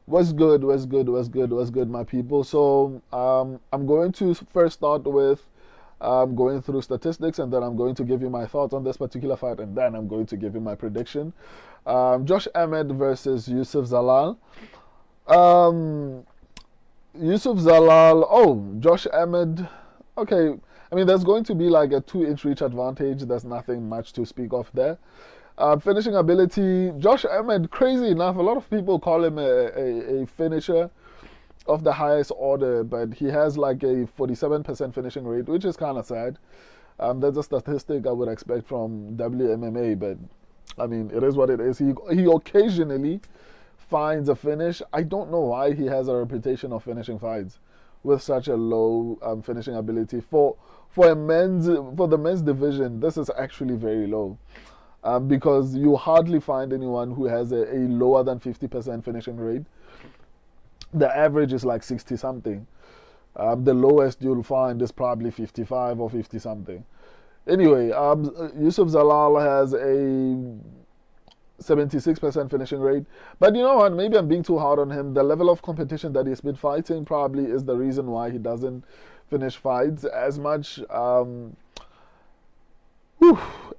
What's good? What's good? What's good? What's good, my people? So, I'm going to first start with going through statistics, and then I'm going to give you my thoughts on this particular fight, and then I'm going to give you my prediction. Josh Emmett versus Youssef Zalal. Um, Youssef Zalal. Oh, Josh Emmett. Okay, I mean, there's going to be like a 2 inch reach advantage. There's nothing much to speak of there. Finishing ability, Josh Emmett, crazy enough, a lot of people call him a finisher of the highest order, but he has like a 47% finishing rate, which is kind of sad. That's a statistic I would expect from WMMA, but I mean, it is what it is. He occasionally finds a finish. I don't know why he has a reputation of finishing fights with such a low finishing ability. For the men's division, this is actually very low. Because you hardly find anyone who has a lower than 50% finishing rate. The average is like 60 something. The lowest you'll find is probably 55 or 50 something. Anyway, Yusuf Zalal has a 76% finishing rate. But you know what? Maybe I'm being too hard on him. The level of competition that he's been fighting probably is the reason why he doesn't finish fights as much.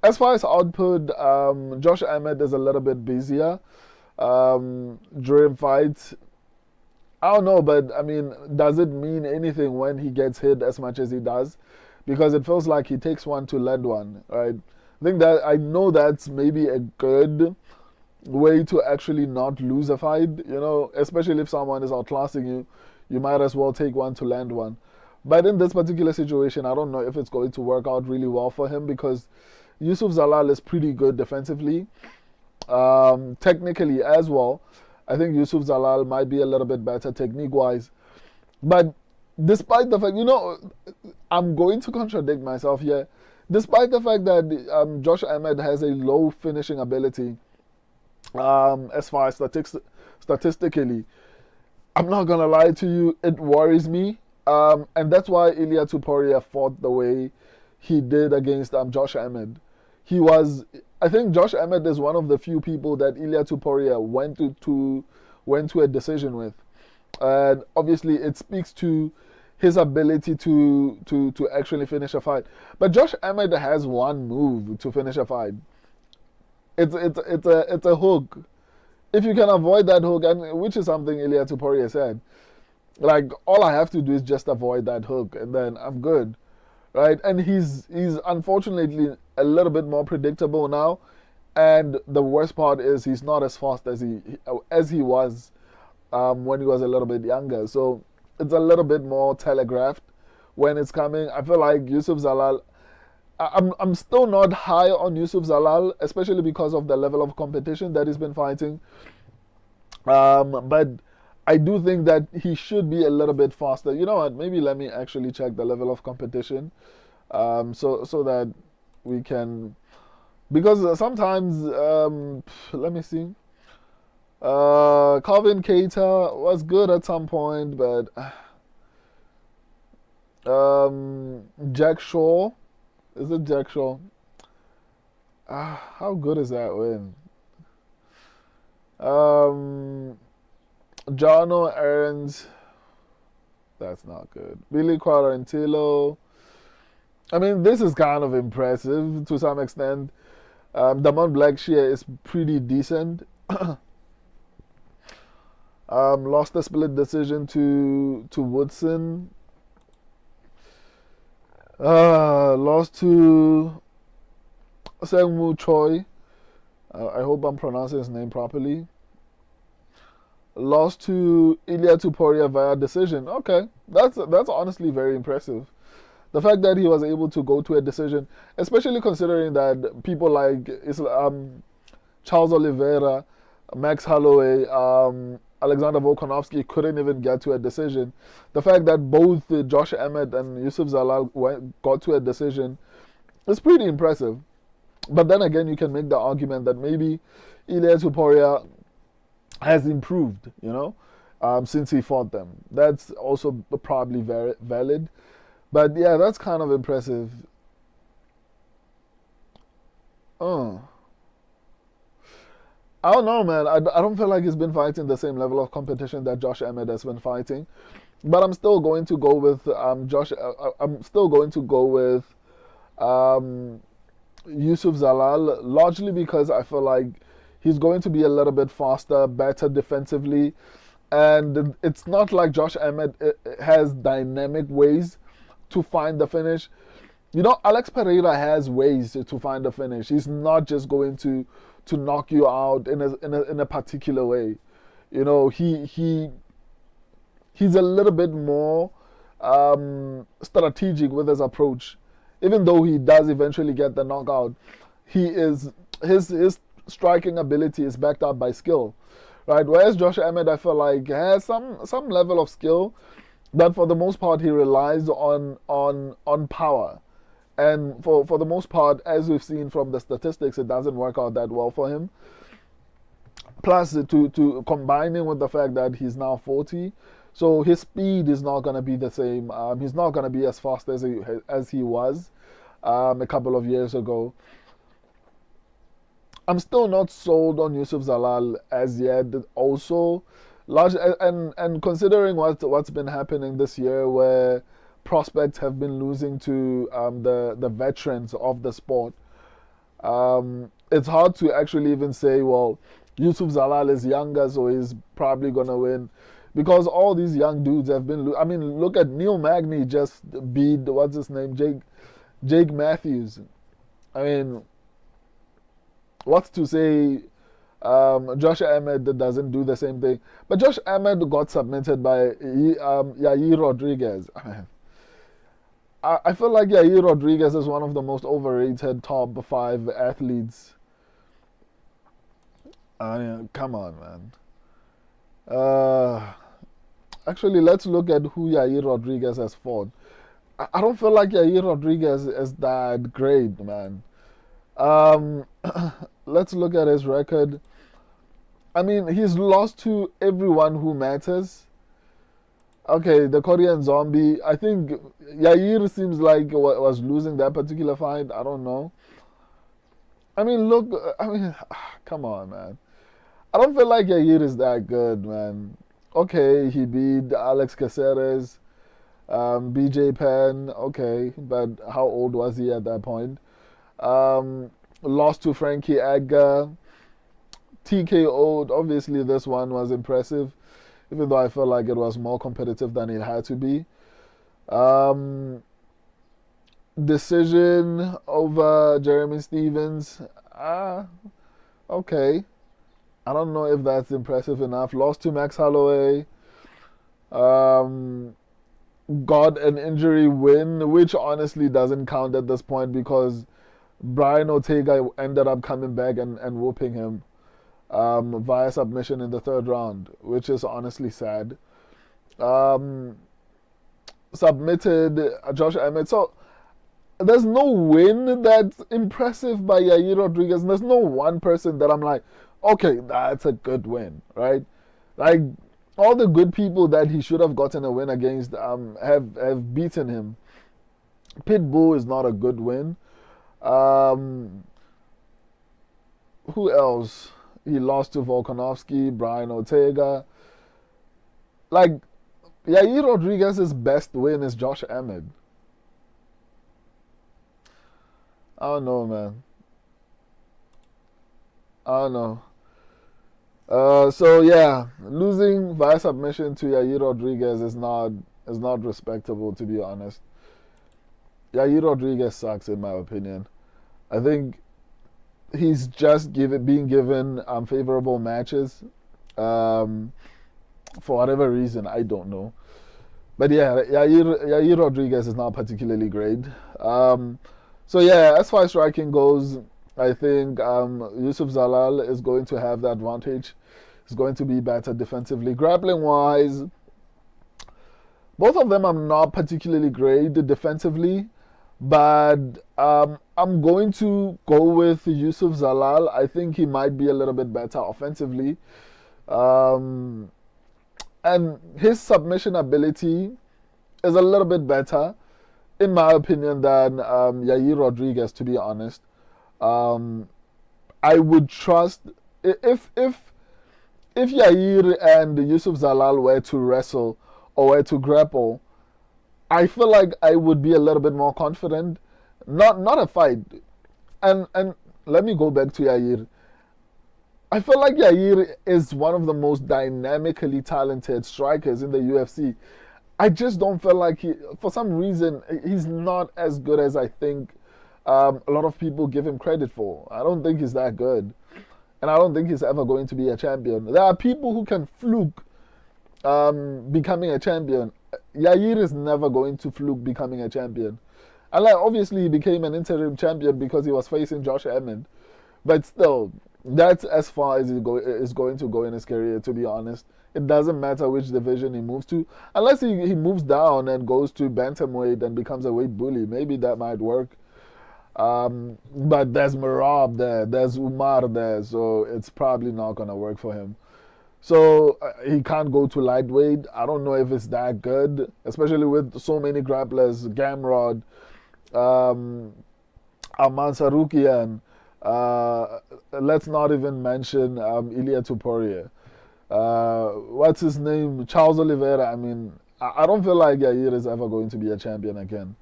As far as output, Josh Emmett is a little bit busier during fights. I don't know, but I mean, does it mean anything when he gets hit as much as he does? Because it feels like he takes one to land one, right? I know that's maybe a good way to actually not lose a fight, especially if someone is outclassing you, you might as well take one to land one. But in this particular situation, I don't know if it's going to work out really well for him because Yusuf Zalal is pretty good defensively, technically as well. I think Yusuf Zalal might be a little bit better technique wise. But despite the fact, I'm going to contradict myself here. Despite the fact that Josh Emmett has a low finishing ability, as far as statistically, I'm not gonna lie to you, it worries me. And that's why Ilia Tuporia fought the way he did against Josh Emmett. I think Josh Emmett is one of the few people that Ilia Tuporia went to a decision with. And obviously it speaks to his ability to actually finish a fight. But Josh Emmett has one move to finish a fight. It's a hook. If you can avoid that hook, and which is something Ilia Tuporia said, like all I have to do is just avoid that hook, and then I'm good, right? And he's unfortunately a little bit more predictable now, and the worst part is he's not as fast as he was when he was a little bit younger. So it's a little bit more telegraphed when it's coming. I feel like Yusuf Zalal. I'm still not high on Yusuf Zalal, especially because of the level of competition that he's been fighting. But I do think that he should be a little bit faster. You know what? Maybe let me actually check the level of competition, so that we can, because sometimes let me see. Calvin Keita was good at some point, but Jack Shaw, is it Jack Shaw? How good is that win? Um, Jono Aaron's, that's not good. Billy Quarantillo. I mean, this is kind of impressive to some extent. Damon Blackshear is pretty decent. Lost a split decision to Woodson. Lost to Seungwoo Choi. I hope I'm pronouncing his name properly. Lost to Ilia Tuporia via decision. Okay, that's honestly very impressive. The fact that he was able to go to a decision, especially considering that people like Charles Oliveira, Max Holloway, Alexander Volkanovski couldn't even get to a decision. The fact that both Josh Emmett and Yusuf Zalal got to a decision is pretty impressive. But then again, you can make the argument that maybe Ilia Tuporia has improved, since he fought them. That's also probably very valid. But yeah, that's kind of impressive. Oh. I don't know, man. I don't feel like he's been fighting the same level of competition that Josh Emmett has been fighting. But I'm still going to go with Josh. I'm still going to go with um, Youssef Zalal, largely because I feel like he's going to be a little bit faster, better defensively, and it's not like Josh Emmett has dynamic ways to find the finish. You know, Alex Pereira has ways to find the finish. He's not just going to knock you out in a particular way. You know, he's a little bit more strategic with his approach. Even though he does eventually get the knockout, he is his striking ability is backed up by skill, right? Whereas Josh Emmett, I feel like has some level of skill, but for the most part, he relies on power. And for the most part, as we've seen from the statistics, it doesn't work out that well for him. Plus, to combining with the fact that he's now 40, so his speed is not going to be the same. He's not going to be as fast as he was a couple of years ago. I'm still not sold on Youssef Zalal as yet. Also, large and considering what's been happening this year, where prospects have been losing to the veterans of the sport, it's hard to actually even say, well, Youssef Zalal is younger, so he's probably gonna win, because all these young dudes have been. I mean, look at Neil Magny just beat what's his name, Jake Matthews. I mean, what's to say Josh Emmett doesn't do the same thing? But Josh Emmett got submitted by Yair Rodriguez. I feel like Yair Rodriguez is one of the most overrated top 5 athletes. I mean, come on, man. Actually, let's look at who Yair Rodriguez has fought. I don't feel like Yair Rodriguez is that great, man. Um, let's look at his record. I mean, he's lost to everyone who matters. Okay, the Korean Zombie. I think Yair seems like was losing that particular fight. I don't know. I mean, look. I mean, come on, man. I don't feel like Yair is that good, man. Okay, he beat Alex Caceres, BJ Penn. Okay, but how old was he at that point? Lost to Frankie Edgar. TKO'd. Obviously, this one was impressive, even though I felt like it was more competitive than it had to be. Um, Decision over Jeremy Stevens. Okay. I don't know if that's impressive enough. Lost to Max Holloway. Um, got an injury win, which honestly doesn't count at this point because Brian Ortega ended up coming back and whooping him via submission in the 3rd round, which is honestly sad. Um, Submitted Josh Emmett. So there's no win that's impressive by Yair Rodriguez. There's no one person that I'm like, okay, that's a good win, right? Like all the good people that he should have gotten a win against have beaten him. Pitbull is not a good win. Um, who else? He lost to Volkanovski, Brian Ortega. Like Yair Rodriguez's best win is Josh Emmett. I don't know, man. I don't know. So yeah, losing via submission to Yair Rodriguez is not respectable, to be honest. Yair Rodriguez sucks in my opinion. I think he's just being given favorable matches um, for whatever reason. I don't know, but yeah, Yair Rodriguez is not particularly great. Um, so yeah, as far as striking goes, I think Youssef Zalal is going to have the advantage. He's going to be better defensively. Grappling wise, both of them are not particularly great defensively, but I'm going to go with Youssef Zalal. I think he might be a little bit better offensively. Um, and his submission ability is a little bit better, in my opinion, than Yair Rodriguez, to be honest. Um, I would trust if Yair and Youssef Zalal were to wrestle or were to grapple, I feel like I would be a little bit more confident. Not a fight. And let me go back to Yair. I feel like Yair is one of the most dynamically talented strikers in the UFC. I just don't feel like for some reason, he's not as good as I think a lot of people give him credit for. I don't think he's that good. And I don't think he's ever going to be a champion. There are people who can fluke becoming a champion. Yair is never going to fluke becoming a champion. And like obviously he became an interim champion because he was facing Josh Emmett. But still, that's as far as is going to go in his career, to be honest. It doesn't matter which division he moves to. Unless he moves down and goes to bantamweight and becomes a weight bully. Maybe that might work. But there's Marab there, there's Umar there, so it's probably not going to work for him. So he can't go to lightweight. I don't know if it's that good, especially with so many grapplers, Gamrod, Arman Sarukian. Let's not even mention Ilia Tuporia. What's his name? Charles Oliveira. I mean, I don't feel like Yair is ever going to be a champion again.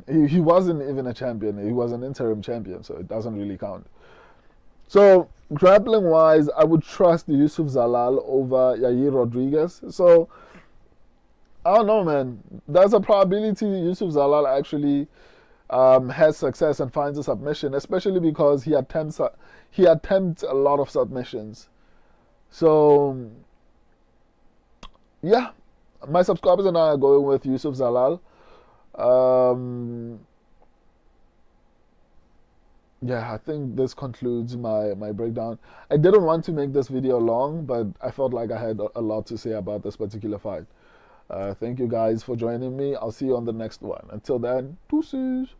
He wasn't even a champion. He was an interim champion, so it doesn't really count. So grappling wise, I would trust Youssef Zalal over Yair Rodriguez. So I don't know, man. There's a probability Youssef Zalal actually has success and finds a submission, especially because he attempts a lot of submissions. So yeah, my subscribers and I are going with Youssef Zalal. Yeah, I think this concludes my breakdown. I didn't want to make this video long, but I felt like I had a lot to say about this particular fight. Thank you guys for joining me. I'll see you on the next one. Until then, deuces.